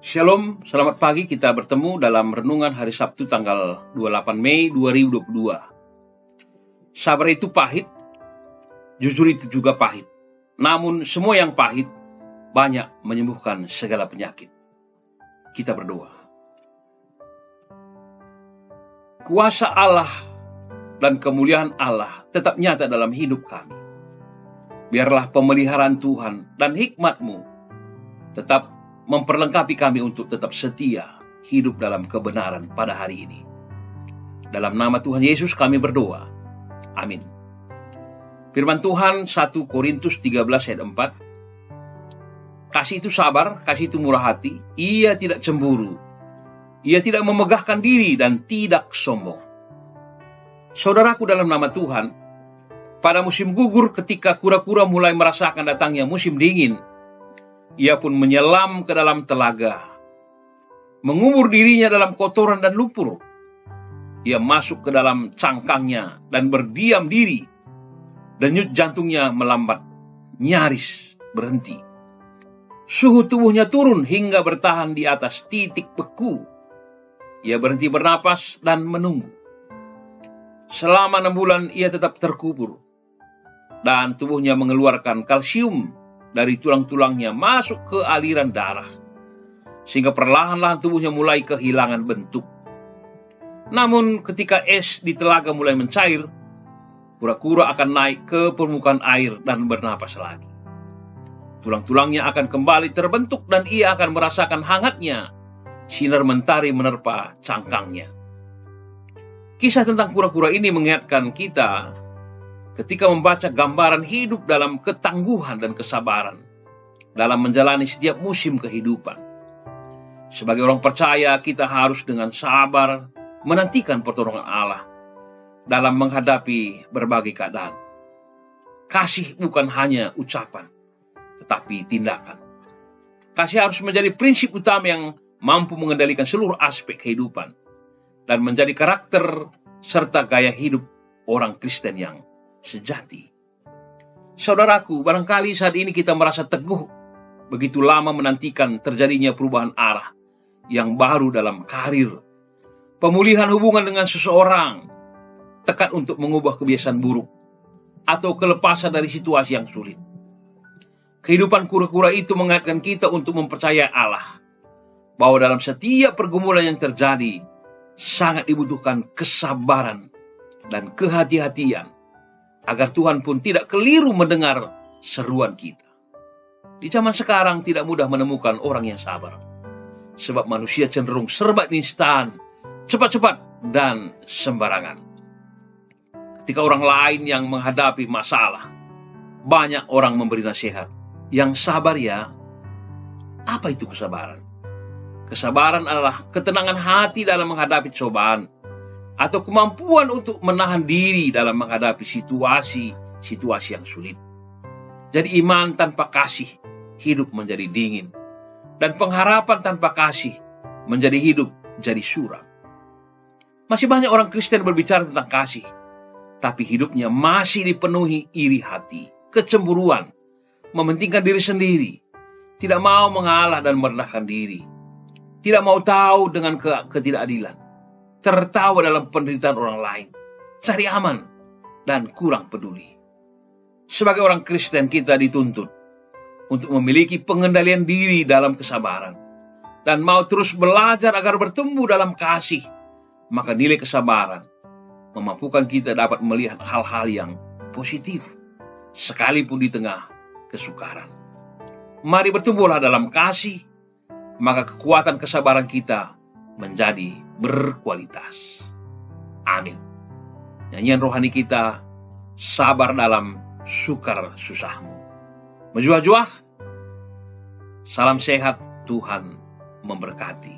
Shalom, selamat pagi. Kita bertemu dalam renungan hari Sabtu tanggal 28 Mei 2022. Sabar itu pahit, jujur itu juga pahit. Namun semua yang pahit banyak menyembuhkan segala penyakit. Kita berdoa. Kuasa Allah dan kemuliaan Allah tetap nyata dalam hidup kami. Biarlah pemeliharaan Tuhan dan hikmat-Mu tetap memperlengkapi kami untuk tetap setia hidup dalam kebenaran pada hari ini. Dalam nama Tuhan Yesus kami berdoa. Amin. Firman Tuhan 1 Korintus 13 ayat 4. Kasih itu sabar, kasih itu murah hati, ia tidak cemburu, ia tidak memegahkan diri dan tidak sombong. Saudaraku dalam nama Tuhan, pada musim gugur ketika kura-kura mulai merasakan datangnya musim dingin, ia pun menyelam ke dalam telaga, mengubur dirinya dalam kotoran dan lumpur. Ia masuk ke dalam cangkangnya dan berdiam diri. Denyut jantungnya melambat, nyaris berhenti. Suhu tubuhnya turun hingga bertahan di atas titik beku. Ia berhenti bernapas dan menunggu. Selama 6 bulan ia tetap terkubur, dan tubuhnya mengeluarkan kalsium dari tulang-tulangnya masuk ke aliran darah, sehingga perlahan-lahan tubuhnya mulai kehilangan bentuk. Namun ketika es di telaga mulai mencair, kura-kura akan naik ke permukaan air dan bernapas lagi. Tulang-tulangnya akan kembali terbentuk dan ia akan merasakan hangatnya sinar mentari menerpa cangkangnya. Kisah tentang kura-kura ini mengingatkan kita ketika membaca gambaran hidup dalam ketangguhan dan kesabaran dalam menjalani setiap musim kehidupan. Sebagai orang percaya, kita harus dengan sabar menantikan pertolongan Allah dalam menghadapi berbagai keadaan. Kasih bukan hanya ucapan, tetapi tindakan. Kasih harus menjadi prinsip utama yang mampu mengendalikan seluruh aspek kehidupan dan menjadi karakter serta gaya hidup orang Kristen yang sejati. Saudaraku, barangkali saat ini kita merasa teguh, begitu lama menantikan terjadinya perubahan arah yang baru dalam karir, pemulihan hubungan dengan seseorang, tekad untuk mengubah kebiasaan buruk, atau kelepasan dari situasi yang sulit. Kehidupan kura-kura itu mengingatkan kita untuk mempercayai Allah, bahwa dalam setiap pergumulan yang terjadi, sangat dibutuhkan kesabaran dan kehati-hatian, agar Tuhan pun tidak keliru mendengar seruan kita. Di zaman sekarang tidak mudah menemukan orang yang sabar, sebab manusia cenderung serba instan, cepat-cepat, dan sembarangan. Ketika orang lain yang menghadapi masalah, banyak orang memberi nasihat, yang sabar ya. Apa itu kesabaran? Kesabaran adalah ketenangan hati dalam menghadapi cobaan, atau kemampuan untuk menahan diri dalam menghadapi situasi yang sulit. Jadi iman tanpa kasih, hidup menjadi dingin. Dan pengharapan tanpa kasih, menjadi hidup jadi suram. Masih banyak orang Kristen berbicara tentang kasih, tapi hidupnya masih dipenuhi iri hati, kecemburuan, mementingkan diri sendiri, tidak mau mengalah dan merendahkan diri, tidak mau tahu dengan ketidakadilan, tertawa dalam penderitaan orang lain, cari aman, dan kurang peduli. Sebagai orang Kristen, kita dituntut untuk memiliki pengendalian diri dalam kesabaran, dan mau terus belajar agar bertumbuh dalam kasih. Maka nilai kesabaran memampukan kita dapat melihat hal-hal yang positif, sekalipun di tengah kesukaran. Mari bertumbuhlah dalam kasih, maka kekuatan kesabaran kita menjadi berkualitas. Amin. Nyanyian rohani kita, sabar dalam sukar susahmu. Menjuah-juah, salam sehat, Tuhan memberkati.